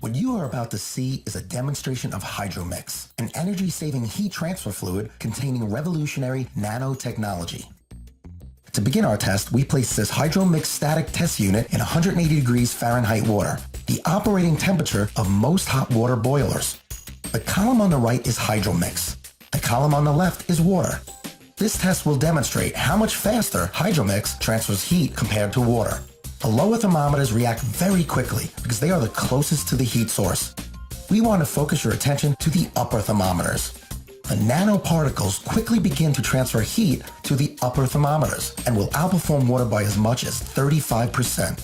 What you are about to see is a demonstration of Hydromx, an energy-saving heat transfer fluid containing revolutionary nanotechnology. To begin our test, we place this Hydromx static test unit in 180 degrees Fahrenheit water, the operating temperature of most hot water boilers. The column on the right is Hydromx. The column on the left is water. This test will demonstrate how much faster Hydromx transfers heat compared to water. The lower thermometers react very quickly because they are the closest to the heat source. We want to focus your attention to the upper thermometers. The nanoparticles quickly begin to transfer heat to the upper thermometers and will outperform water by as much as 35%.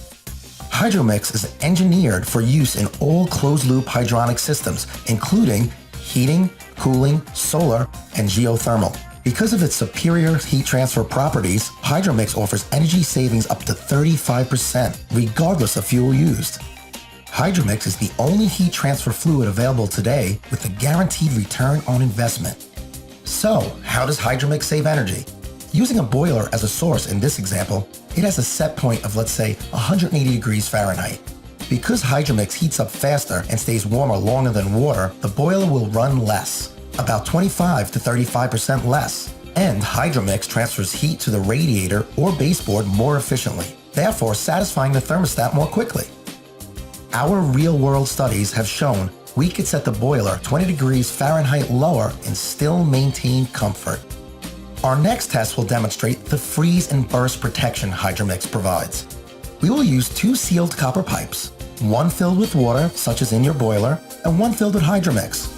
Hydromx is engineered for use in all closed-loop hydronic systems, including heating, cooling, solar, and geothermal. Because of its superior heat transfer properties, Hydromx offers energy savings up to 35%, regardless of fuel used. Hydromx is the only heat transfer fluid available today with a guaranteed return on investment. So, how does Hydromx save energy? Using a boiler as a source in this example, it has a set point of, let's say, 180 degrees Fahrenheit. Because Hydromx heats up faster and stays warmer longer than water, the boiler will run less, about 25 to 35% less, and Hydromx transfers heat to the radiator or baseboard more efficiently, therefore satisfying the thermostat more quickly. Our real-world studies have shown we could set the boiler 20 degrees Fahrenheit lower and still maintain comfort. Our next test will demonstrate the freeze and burst protection Hydromx provides. We will use two sealed copper pipes, one filled with water, such as in your boiler, and one filled with Hydromx.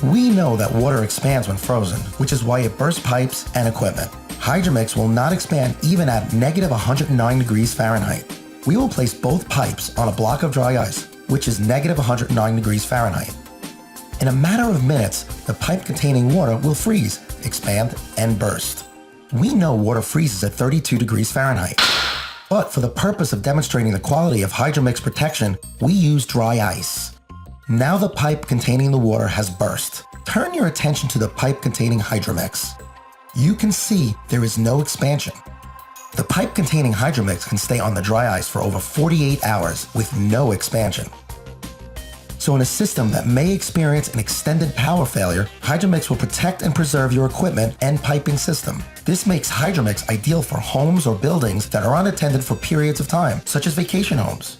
We know that water expands when frozen, which is why it bursts pipes and equipment. Hydromx will not expand even at negative 109 degrees Fahrenheit. We will place both pipes on a block of dry ice, which is negative 109 degrees Fahrenheit. In a matter of minutes, the pipe containing water will freeze, expand, and burst. We know water freezes at 32 degrees Fahrenheit. But for the purpose of demonstrating the quality of Hydromx protection, we use dry ice. Now the pipe containing the water has burst. Turn your attention to the pipe containing Hydromx. You can see there is no expansion. The pipe containing Hydromx can stay on the dry ice for over 48 hours with no expansion. So in a system that may experience an extended power failure, Hydromx will protect and preserve your equipment and piping system. This makes Hydromx ideal for homes or buildings that are unattended for periods of time, such as vacation homes.